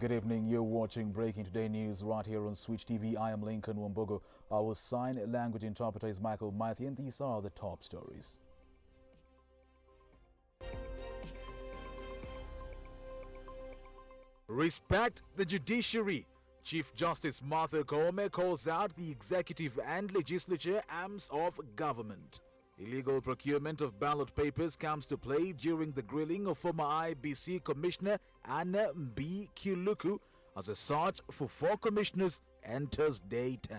Good evening. You're watching Breaking Today News right here on Switch TV. I am Lincoln Wambogo. Our sign language interpreter is Michael Matthew, and these are the top stories. Respect the judiciary. Chief Justice Martha Koome calls out the executive and legislature arms of government. Illegal procurement of ballot papers comes to play during the grilling of former IBC Commissioner Anna B. Kiluku as a search for 4 commissioners enters day 10.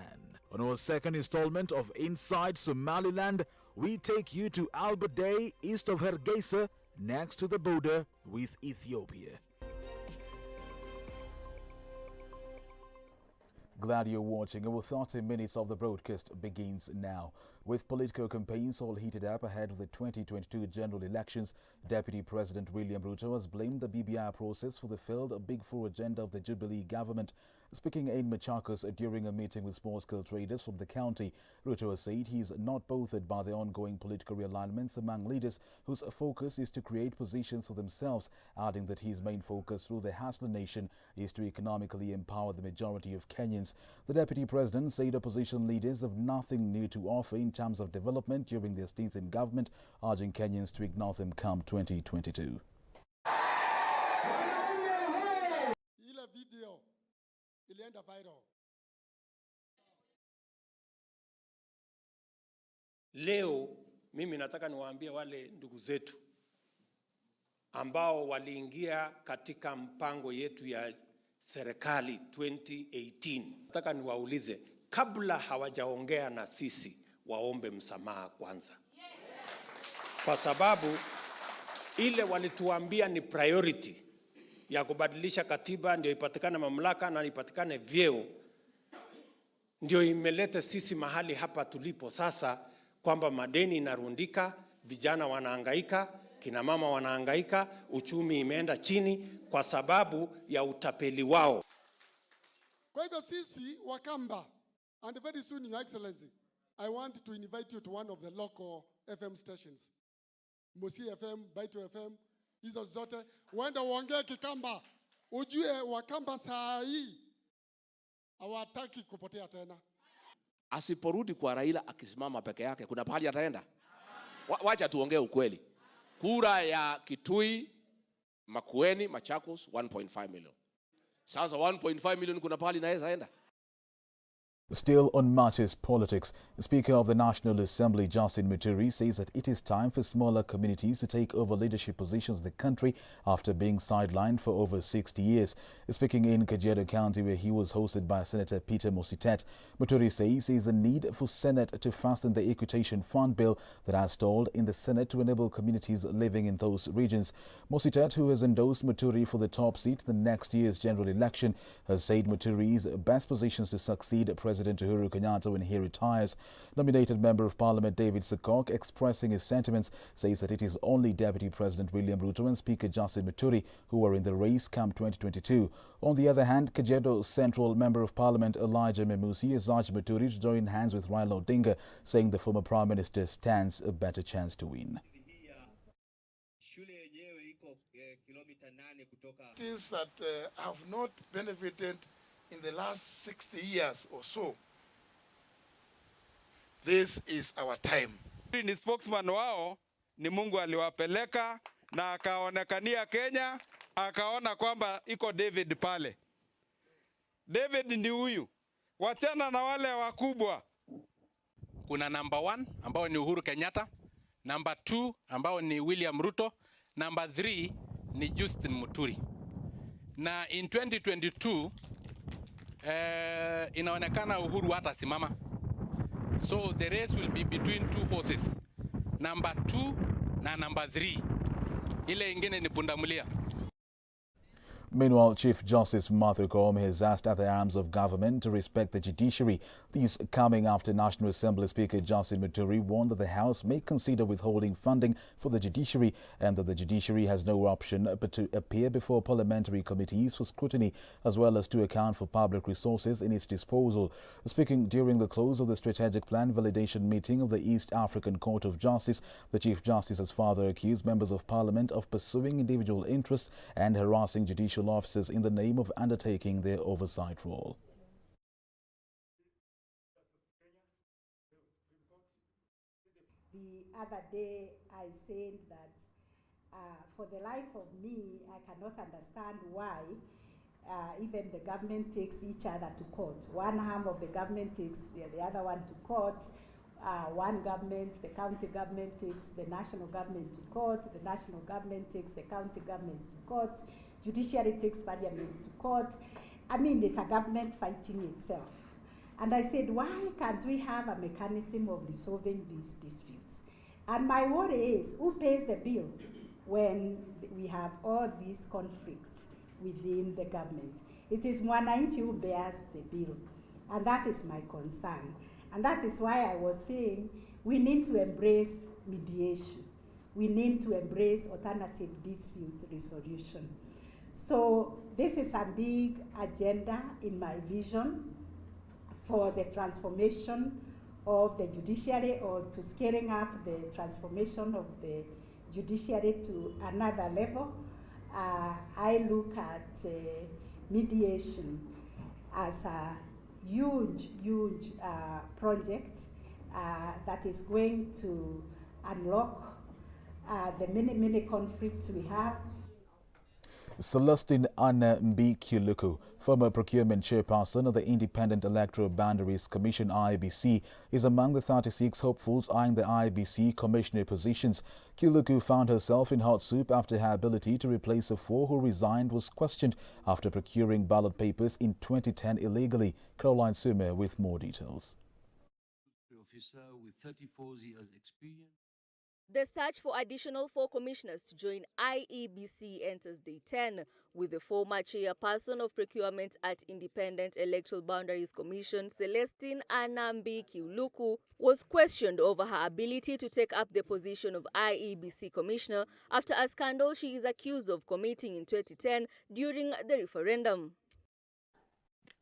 On our second installment of Inside Somaliland, we take you to ALLAYBADAY, east of HARGEISA, next to the border with Ethiopia. Glad you're watching. Our 30 minutes of the broadcast begins now. With political campaigns all heated up ahead of the 2022 general elections, Deputy President William Ruto has blamed the BBI process for the failed Big Four agenda of the Jubilee government. Speaking in Machakos during a meeting with small-scale traders from the county, Ruto has said he is not bothered by the ongoing political realignments among leaders whose focus is to create positions for themselves, adding that his main focus through the Hustler Nation is to economically empower the majority of Kenyans. The Deputy President said opposition leaders have nothing new to offer in terms of development during their stints in government, urging Kenyans to ignore them come 2022. Ilienda viral. Leo mimi nataka niwaambie wale ndugu zetu ambao waliingia katika mpango yetu ya serikali 2018. Nataka niwaulize kabla hawajaongea na sisi waombe msamaha kwanza. Kwa sababu ile walituambia ni priority ya kubadilisha katiba ndio ipatikane mamlaka na ipatikane vyeo, ndio imeleta sisi mahali hapa tulipo sasa, kwamba madeni inarundika, vijana wanahangaika, kina mama wanahangaika, uchumi imeenda chini kwa sababu ya utapeli wao. Kwa hivyo sisi Wakamba, and very soon, Your Excellency, I want to invite you to one of the local FM stations. Musi FM, Baito FM, hizo zote uende uongee Kikamba, ujue Wakamba saa hii hawataki kupotea tena. Asiporudi kwa Raila akisimama peke yake, kuna pahali ataenda? Wacha tuongee ukweli. Kura ya Kitui, Makueni, Machakos 1.5 million. Sasa 1.5 million kuna pahali inaweza enda? Still on matters politics, Speaker of the National Assembly Justin Muturi says that it is time for smaller communities to take over leadership positions in the country after being sidelined for over 60 years. Speaking in Kajiado County, where he was hosted by Senator Peter Mositet, Muturi says there is a need for Senate to fasten the Equitation Fund bill that has stalled in the Senate to enable communities living in those regions. Mositet, who has endorsed Muturi for the top seat in the next year's general election, has said Muturi's best positions to succeed President Uhuru Kenyatta when he retires. Nominated Member of Parliament David Sakok, expressing his sentiments, says that it is only Deputy President William Ruto and Speaker Justin Muturi who are in the race come 2022. On the other hand, Kajiado Central Member of Parliament Elijah Memusi has urged Muturi to join hands with Raila Odinga, saying the former Prime Minister stands a better chance to win. It is that have not benefited in the last 60 years or so. This is our time. Ni spokesman wao, ni Mungu aliwapeleka na akaonekania Kenya, akaona kwamba iko David pale. David ni huyu. Wachana na wale wakubwa. Kuna number 1 ambao ni Uhuru Kenyatta, number 2 ambao ni William Ruto, number 3 ni Justin Muturi. Na in 2022 inaonekana Uhuru hatasimama. So the race will be between 2 horses, number 2 na number 3. Ile ingine ni pundamilia. Meanwhile, Chief Justice Martha Koome has asked other arms of government to respect the judiciary. These coming after National Assembly Speaker Justin Muturi warned that the House may consider withholding funding for the judiciary and that the judiciary has no option but to appear before parliamentary committees for scrutiny as well as to account for public resources in its disposal. Speaking during the close of the Strategic Plan Validation meeting of the East African Court of Justice, the Chief Justice has further accused members of Parliament of pursuing individual interests and harassing judicial judicial officers in the name of undertaking their oversight role. The other day I said that for the life of me, I cannot understand why even the government takes each other to court. One arm of the government takes the other one to court. One government, the county government, takes the national government to court. The national government takes the county governments to court. Judiciary takes parliament to court. I mean, there's a government fighting itself. And I said, why can't we have a mechanism of resolving these disputes? And my worry is, who pays the bill when we have all these conflicts within the government? It is Mwananchi who bears the bill, and that is my concern. And that is why I was saying we need to embrace mediation. We need to embrace alternative dispute resolution. So this is a big agenda in my vision for the transformation of the judiciary, or to scaling up the transformation of the judiciary to another level. I look at mediation as a huge project that is going to unlock the many conflicts we have. Celestine Anna Mbi-Kiluku, former procurement chairperson of the Independent Electoral Boundaries Commission (IEBC), is among the 36 hopefuls eyeing the IEBC commissioner positions. Kiluku found herself in hot soup after her ability to replace the 4 who resigned was questioned after procuring ballot papers in 2010 illegally. Caroline Sumer with more details. Officer with 34 years experience. The search for additional 4 commissioners to join IEBC enters day 10, with the former chairperson of procurement at Independent Electoral Boundaries Commission, Celestine Anna Mbi-Kiluku, was questioned over her ability to take up the position of IEBC commissioner after a scandal she is accused of committing in 2010 during the referendum.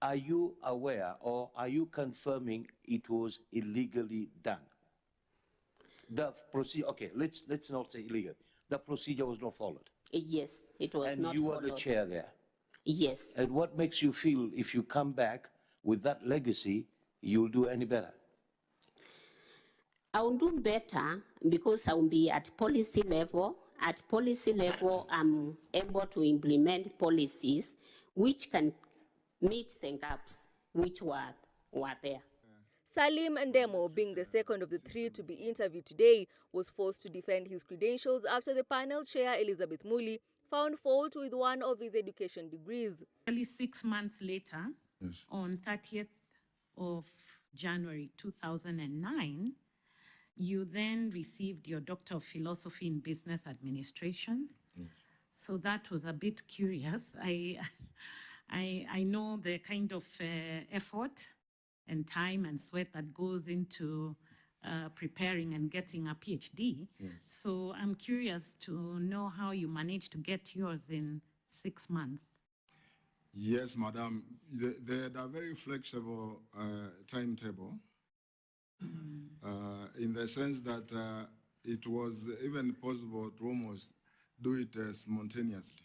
Are you aware, or are you confirming it was illegally done? The procedure, okay, let's not say illegal. The procedure was not followed. Yes, it was not followed. And you were the chair there. Yes. And what makes you feel if you come back with that legacy, you'll do any better? I will do better because I will be at policy level. At policy level, I'm able to implement policies which can meet the gaps which were there. Salim Ndemo, being the second of the 3 to be interviewed today, was forced to defend his credentials after the panel chair, Elizabeth Muli, found fault with one of his education degrees. Only 6 months later, yes, on 30th of January 2009, you then received your Doctor of Philosophy in Business Administration. Yes. So that was a bit curious. I know the kind of effort and time and sweat that goes into preparing and getting a PhD. Yes. So I'm curious to know how you managed to get yours in 6 months. Yes, madam. They had a very flexible timetable in the sense that it was even possible to almost do it spontaneously.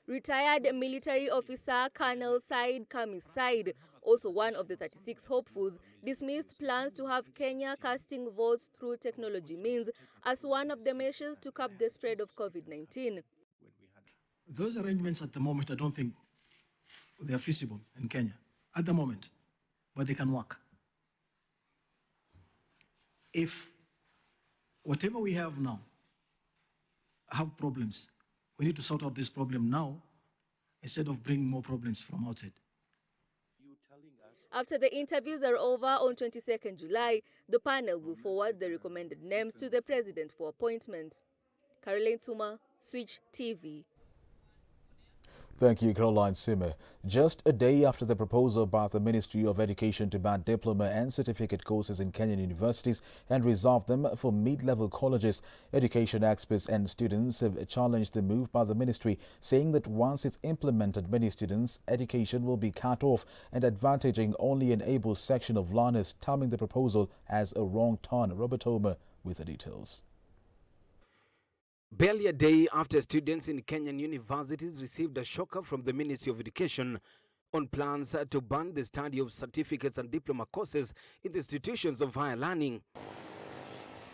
Retired military officer Colonel Said Kamis Said, also one of the 36 hopefuls, dismissed plans to have Kenya casting votes through technology means as one of the measures to curb the spread of COVID-19. Those arrangements at the moment, I don't think they are feasible in Kenya at the moment, but they can work. If whatever we have now have problems, we need to sort out this problem now instead of bringing more problems from outside. After the interviews are over on 22nd July, the panel will forward the recommended names to the president for appointment. Caroline Tuma, Switch TV. Thank you, Caroline Simmer. Just a day after the proposal by the Ministry of Education to ban diploma and certificate courses in Kenyan universities and reserve them for mid-level colleges, education experts and students have challenged the move by the ministry, saying that once it's implemented, many students' education will be cut off and advantaging only an able section of learners, terming the proposal as a wrong turn. Robert Homer with the details. Barely a day after students in Kenyan universities received a shocker from the Ministry of Education on plans to ban the study of certificates and diploma courses in the institutions of higher learning.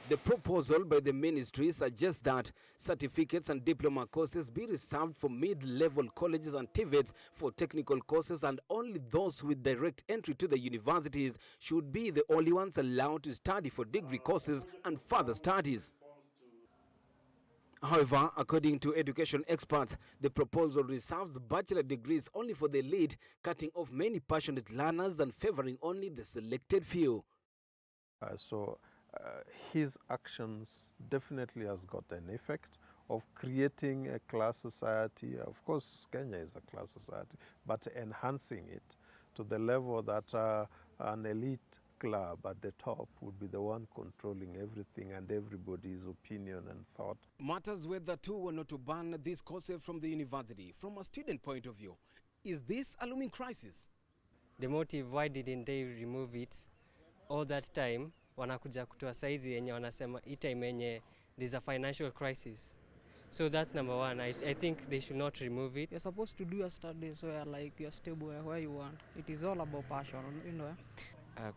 The proposal by the ministry suggests that certificates and diploma courses be reserved for mid-level colleges and TVETs for technical courses, and only those with direct entry to the universities should be the only ones allowed to study for degree courses and further studies. However, according to education experts, the proposal reserves bachelor degrees only for the elite, cutting off many passionate learners and favoring only the selected few. His actions definitely has got an effect of creating a class society. Of course, Kenya is a class society, but enhancing it to the level that an elite club at the top would be the one controlling everything and everybody's opinion and thought. Matters whether too were not to ban these courses from the university. From a student point of view, is this a looming crisis? The motive, why didn't they remove it all that time? Wanakuja kutoa saizi yenye wanasema hii time yenye there's a financial crisis. So that's number one. I think they should not remove it. You're supposed to do your studies where like you're stable where you want. It is all about passion, you know.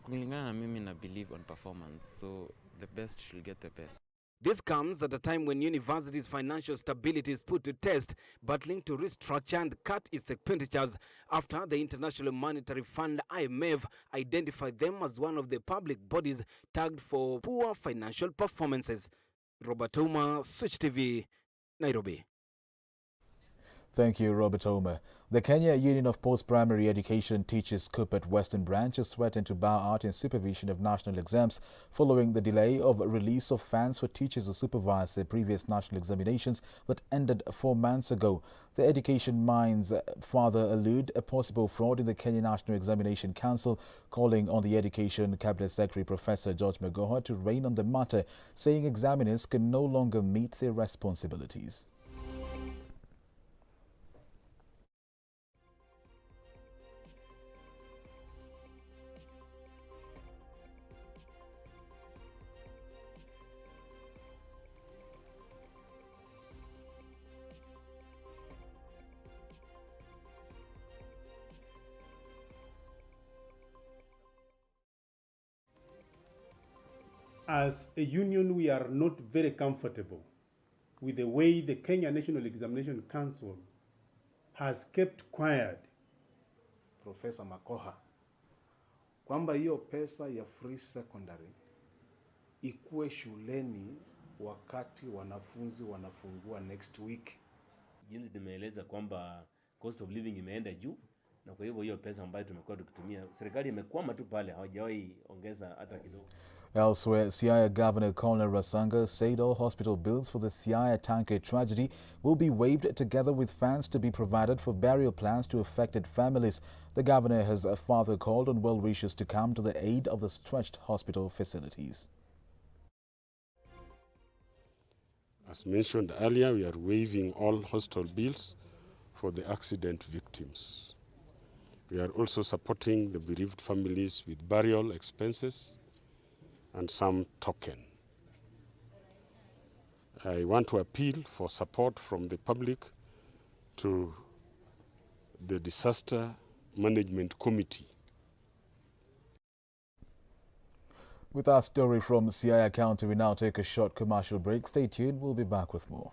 Kulingana na mimi na believe on performance, so the best should get the best. This comes at a time when universities' financial stability is put to test, battling to restructure and cut its expenditures after the International Monetary Fund (IMF) identified them as one of the public bodies tagged for poor financial performances. Robert Ouma, Switch TV, Nairobi. Thank you, Robert Omer. The Kenya Union of Post-Primary Education Teachers KUPPET Western Branch is threatened to bow out in supervision of national exams following the delay of release of funds for teachers to supervise their previous national examinations that ended 4 months ago. The education minds further allude a possible fraud in the Kenya National Examination Council, calling on the Education Cabinet Secretary Professor George Magoha to rein on the matter, saying examiners can no longer meet their responsibilities. As a union, we are not very comfortable with the way the Kenya National Examination Council has kept quiet. Professor Magoha, kwamba hiyo pesa ya free secondary ikuwe shuleni wakati wanafunzi wanafungua next week. Jinsi nimeeleza kwamba cost of living imeenda juu, na kwa hivyo hiyo pesa ambayo tumekuwa tukitumia, serikali imekwama tu pale, hawajawahi ongeza hata kidogo. Elsewhere, SIAYA Governor Colonel Rasanga said all hospital bills for the SIAYA tanker tragedy will be waived, together with funds to be provided for burial plans to affected families. The governor has further called on well-wishers to come to the aid of the stretched hospital facilities. As mentioned earlier, we are waiving all hospital bills for the accident victims. We are also supporting the bereaved families with burial expenses and some token. I want to appeal for support from the public to the Disaster Management Committee. With our story from SIAYA County, we now take a short commercial break. Stay tuned, we'll be back with more.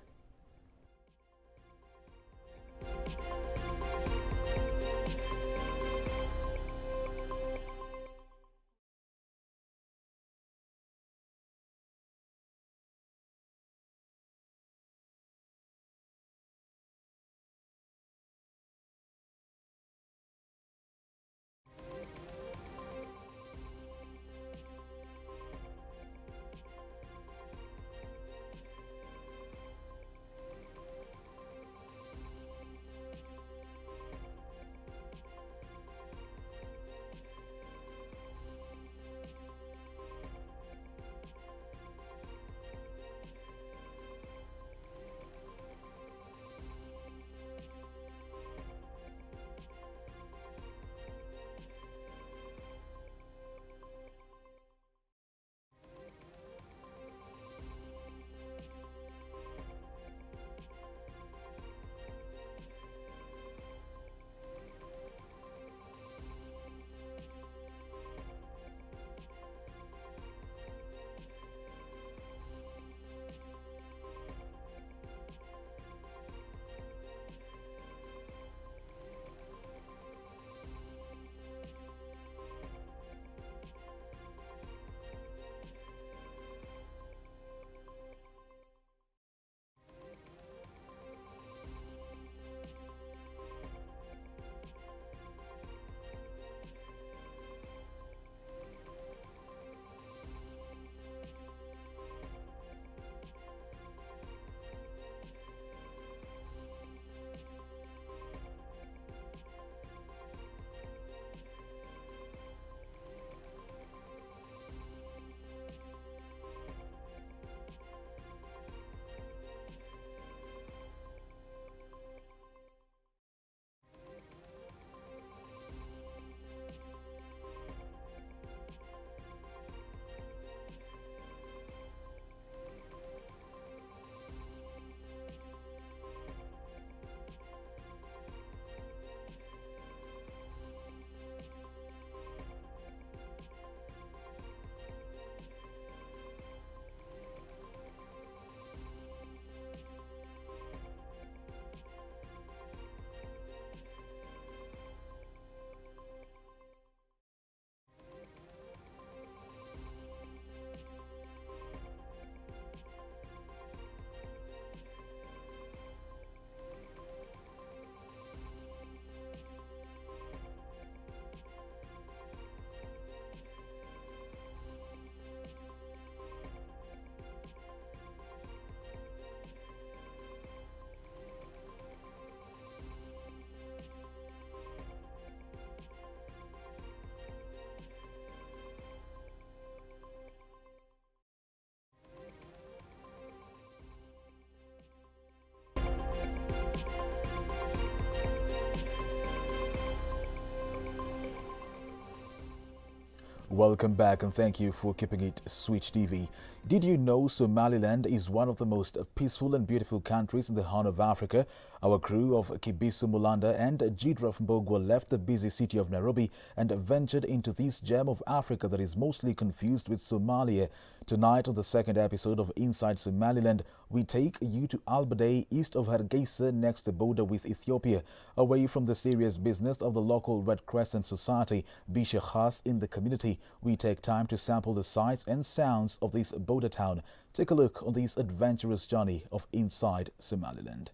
Welcome back and thank you for keeping it Switch TV. Did you know Somaliland is one of the most peaceful and beautiful countries in the Horn of Africa? Our crew of Kibisu Mulanda and Jidraf Mbogwa left the busy city of Nairobi and ventured into this gem of Africa that is mostly confused with Somalia. Tonight on the second episode of Inside Somaliland, we take you to ALLAYBADAY, east of HARGEISA, next to the border with Ethiopia, away from the serious business of the local Red Crescent Society, Bisha Khas in the community. We take time to sample the sights and sounds of this border town. Take a look on this adventurous journey of Inside Somaliland.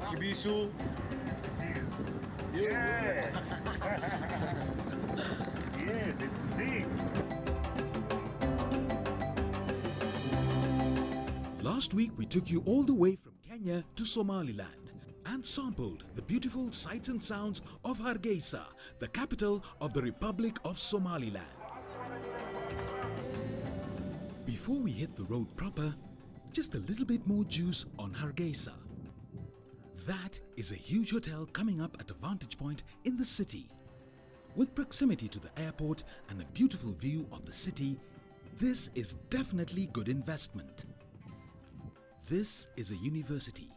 Kibisu. Yeah. Yes, it's big. Last week, we took you all the way from Kenya to Somaliland and sampled the beautiful sights and sounds of HARGEISA, the capital of the Republic of Somaliland. Before we hit the road proper, just a little bit more juice on HARGEISA. That is a huge hotel coming up at a vantage point in the city. With proximity to the airport and a beautiful view of the city, this is definitely good investment. This is a university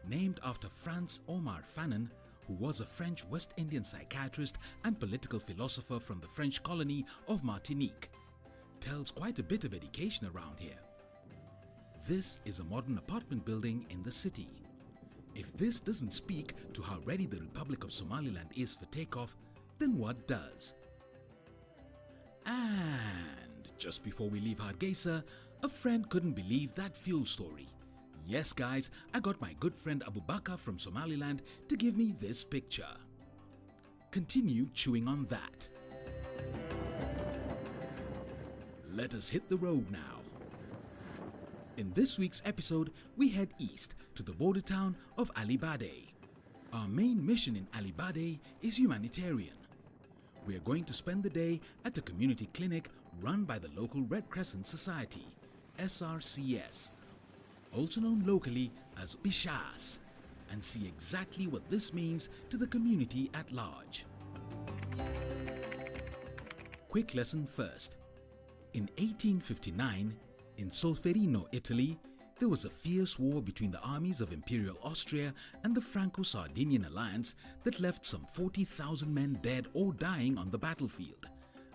named after Franz Omar Fanon, who was a French West Indian psychiatrist and political philosopher from the French colony of Martinique. Tells quite a bit of education around here. This is a modern apartment building in the city. If this doesn't speak to how ready the Republic of Somaliland is for takeoff, then what does? And just before we leave HARGEISA, a friend couldn't believe that fuel story. Yes guys, I got my good friend Abu Bakr from Somaliland to give me this picture. Continue chewing on that. Let us hit the road now. In this week's episode, we head east to the border town of ALLAYBADAY. Our main mission in ALLAYBADAY is humanitarian. We are going to spend the day at a community clinic run by the local Red Crescent Society, SRCS, also known locally as Bishas, and see exactly what this means to the community at large. Quick lesson first. In 1859, in Solferino, Italy, there was a fierce war between the armies of Imperial Austria and the Franco-Sardinian alliance that left some 40,000 men dead or dying on the battlefield,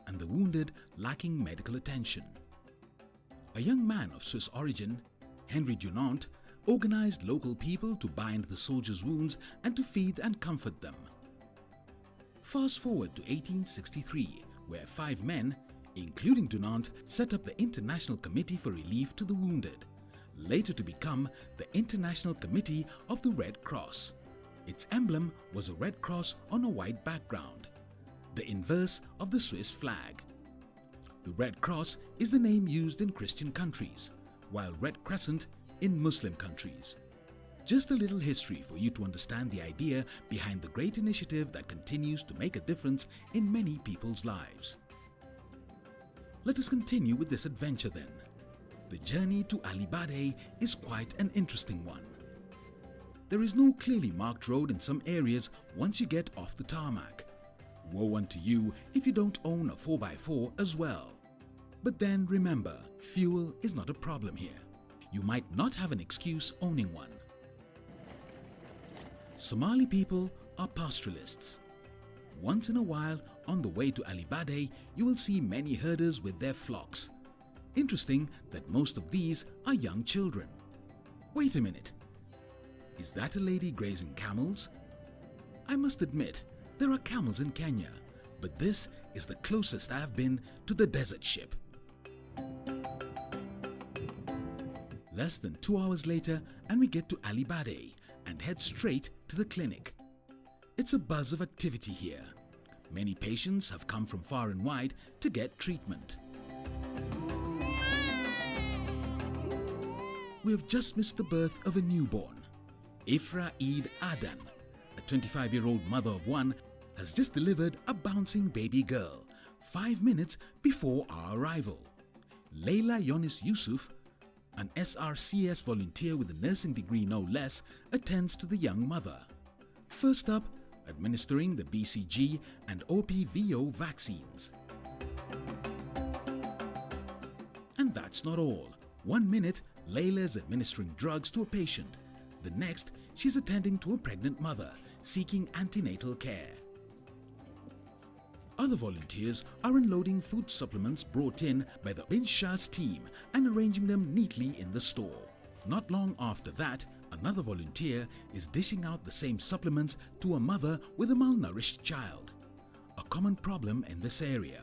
and the wounded lacking medical attention. A young man of Swiss origin, Henry Dunant, organized local people to bind the soldiers' wounds and to feed and comfort them. Fast forward to 1863, where 5 men, including Dunant, set up the International Committee for Relief to the Wounded, later to become the International Committee of the Red Cross. Its emblem was a red cross on a white background, the inverse of the Swiss flag. The Red Cross is the name used in Christian countries, while Red Crescent in Muslim countries. Just a little history for you to understand the idea behind the great initiative that continues to make a difference in many people's lives. Let us continue with this adventure then. The journey to ALLAYBADAY is quite an interesting one. There is no clearly marked road in some areas once you get off the tarmac. Woe unto you if you don't own a 4x4 as well. But then remember, fuel is not a problem here. You might not have an excuse owning one. Somali people are pastoralists. Once in a while, on the way to ALLAYBADAY, you will see many herders with their flocks. Interesting that most of these are young children. Wait a minute. Is that a lady grazing camels? I must admit, there are camels in Kenya, but this is the closest I have been to the desert ship. Less than 2 hours later, and we get to ALLAYBADAY and head straight to the clinic. It's a buzz of activity here. Many patients have come from far and wide to get treatment. We have just missed the birth of a newborn. Ifra Eid Adan, a 25-year-old mother of one, has just delivered a bouncing baby girl 5 minutes before our arrival. Raila Yonis Yusuf, an SRCS volunteer with a nursing degree no less, attends to the young mother. First up, administering the BCG and OPVO vaccines. And that's not all. 1 minute, Raila is administering drugs to a patient. The next, she's attending to a pregnant mother, seeking antenatal care. Other volunteers are unloading food supplements brought in by the Bin Shah's team and arranging them neatly in the store. Not long after that, another volunteer is dishing out the same supplements to a mother with a malnourished child, a common problem in this area.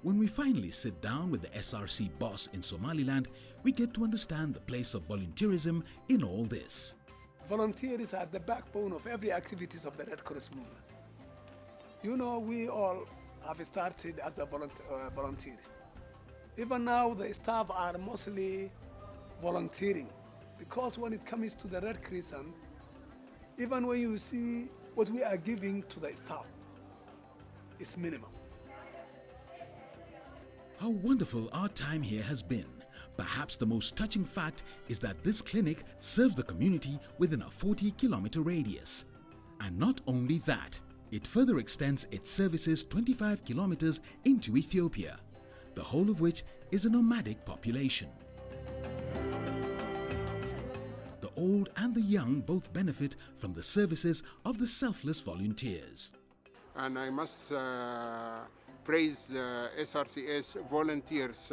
When we finally sit down with the SRC boss in Somaliland, we get to understand the place of volunteerism in all this. Volunteers are the backbone of every activities of the Red Cross movement. You know, we all have started as a volunteers. Even now, the staff are mostly volunteering, because when it comes to the Red Crescent, even when you see what we are giving to the staff, it's minimum. How wonderful our time here has been. Perhaps the most touching fact is that this clinic serves the community within a 40-kilometer radius. And not only that, it further extends its services 25 kilometers into Ethiopia, the whole of which is a nomadic population. The old and the young both benefit from the services of the selfless volunteers. And I must praise SRCS volunteers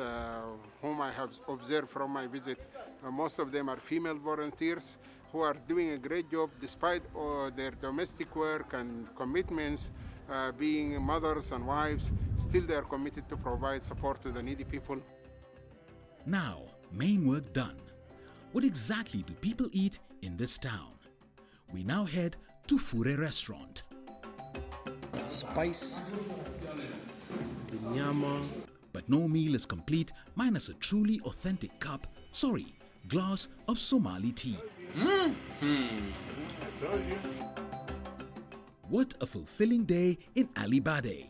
whom I have observed from my visit. Most of them are female volunteers who are doing a great job despite their domestic work and commitments, being mothers and wives. Still they are committed to provide support to the needy people. Now, main work done. What exactly do people eat in this town? We now head to Fure restaurant. Spice, nyama. But no meal is complete minus a truly authentic glass of Somali tea. What a fulfilling day in ALLAYBADAY.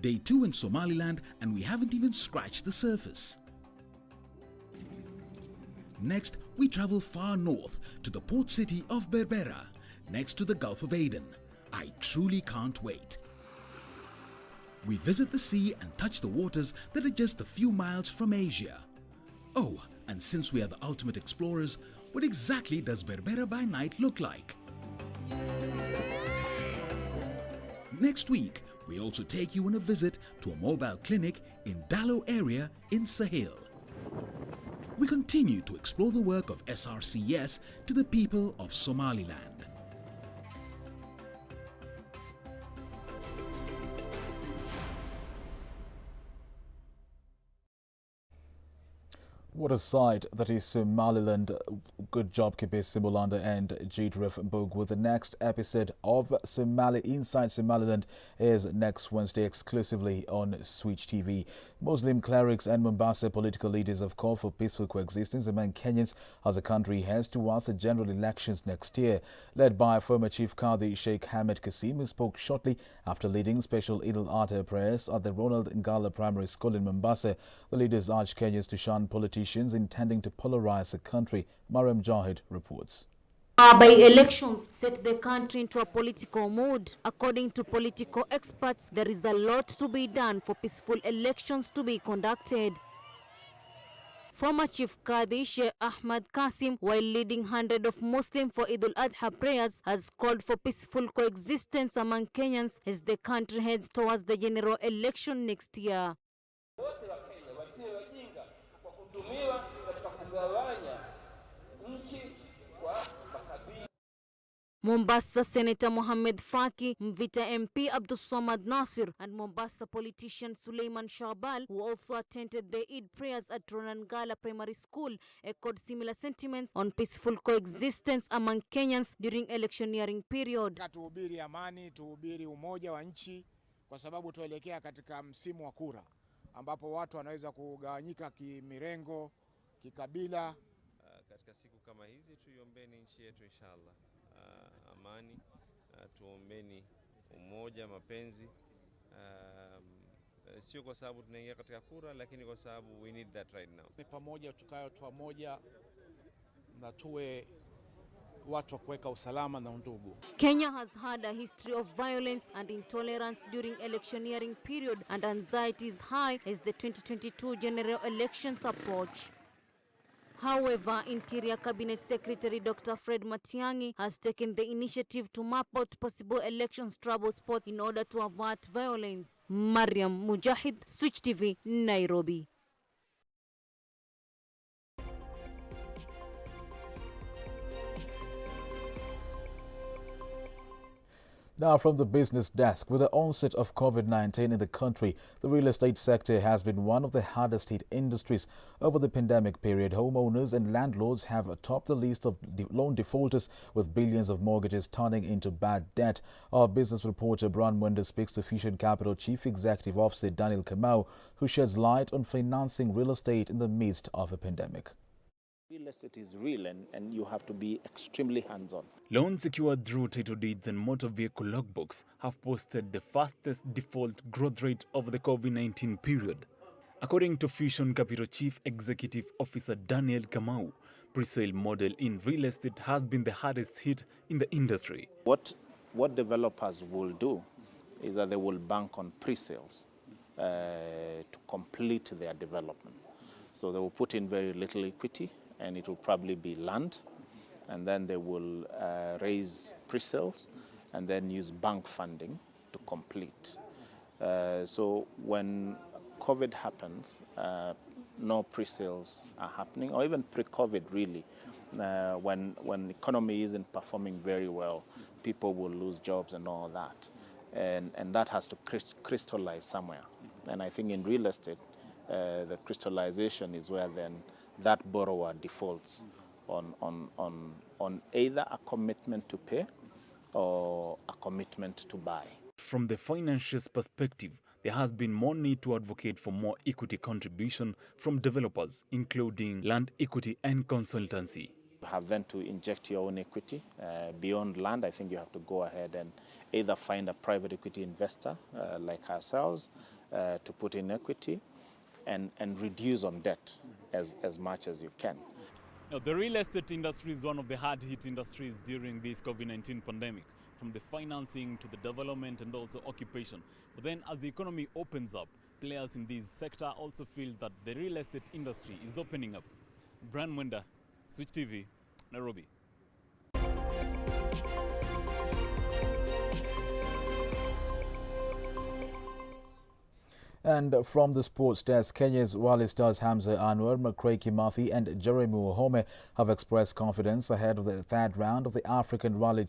Day 2 in Somaliland, and we haven't even scratched the surface. Next, we travel far north to the port city of Berbera, next to the Gulf of Aden. I truly can't wait. We visit the sea and touch the waters that are just a few miles from Asia. Oh, and since we are the ultimate explorers, what exactly does Berbera by night look like? Next week, we also take you on a visit to a mobile clinic in Dalo area in Sahel. We continue to explore the work of SRCS to the people of Somaliland. What a sight that is Somaliland. Good job, Kipe Simulanda and Jidref Mbogwu. The next episode of Inside Somaliland is next Wednesday exclusively on Switch TV. Muslim clerics and Mombasa political leaders have called for peaceful coexistence among Kenyans as the country heads towards the general elections next year. Led by former Chief Qadi Sheikh Hamid Kasim, who spoke shortly after leading special Eid al-Adha prayers at the Ronald Ngala Primary School in Mombasa, the leaders urged Kenyans to shun politicians intending to polarize the country. Mariam Jahid reports. By-elections set the country into a political mood. According to political experts, there is a lot to be done for peaceful elections to be conducted. Former Chief Qadi Sheikh Ahmad Kasim, while leading hundreds of Muslims for Eid al-Adha prayers, has called for peaceful coexistence among Kenyans as the country heads towards the general election next year. Mombasa Senator Mohamed Faki, Mvita MP Abdul Samad Nasir, and Mombasa politician Suleiman Shahbal, who also attended the Eid prayers at Ronangala Primary School, echoed similar sentiments on peaceful coexistence among Kenyans during electioneering period. Tuhubiri amani, tuhubiri umoja wa nchi, kwa sababu tuelekea katika msimu wa kura, ambapo watu wanaweza kugawanyika kimirengo, kikabila. Katika siku kama hizi tuiombeni nchi yetu inshallah. Amani, tuombeni umoja, mapenzi, sio kwa sababu tunaingia katika kura, lakini kwa sababu we need that right now. Ni pamoja tukayo pamoja na tuwe watu wa kuweka usalama na undugu. Kenya has had a history of violence and intolerance during electioneering period, and anxiety is high as the 2022 general elections approach. However, Interior Cabinet Secretary Dr. Fred Matiang'i has taken the initiative to map out possible elections trouble spots in order to avert violence. Mariam Mujahid, Switch TV, Nairobi. Now from the business desk, with the onset of COVID-19 in the country, the real estate sector has been one of the hardest hit industries. Over the pandemic period, homeowners and landlords have topped the list of loan defaulters, with billions of mortgages turning into bad debt. Our business reporter Brian Mwenda speaks to Fusion Capital Chief Executive Officer Daniel Kamau, who sheds light on financing real estate in the midst of a pandemic. Real estate is real and you have to be extremely hands-on. Loans secured through title deeds and motor vehicle logbooks have posted the fastest default growth rate over the COVID-19 period. According to Fusion Capital Chief Executive Officer Daniel Kamau, pre-sale model in real estate has been the hardest hit in the industry. What developers will do is that they will bank on pre-sales to complete their development. So they will put in very little equity, and it will probably be land, and then they will raise pre-sales and then use bank funding to complete. So when COVID happens, no pre-sales are happening, or even pre-COVID really. When the economy isn't performing very well, people will lose jobs and all that. And that has to crystallize somewhere. And I think in real estate, the crystallization is where then that borrower defaults on either a commitment to pay or a commitment to buy. From the financiers' perspective, there has been more need to advocate for more equity contribution from developers, including land equity and consultancy. You have then to inject your own equity. Beyond land, I think you have to go ahead and either find a private equity investor like ourselves to put in equity, and reduce on debt as much as you can. Now, the real estate industry is one of the hard-hit industries during this COVID-19 pandemic, from the financing to the development and also occupation. But then as the economy opens up, players in this sector also feel that the real estate industry is opening up. Brian Mwenda, Switch TV, Nairobi. And from the sports desk, Kenya's Wally stars Hamza Anwar, Macrae Kimathi and Jeremy Wahome have expressed confidence ahead of the third round of the African Rally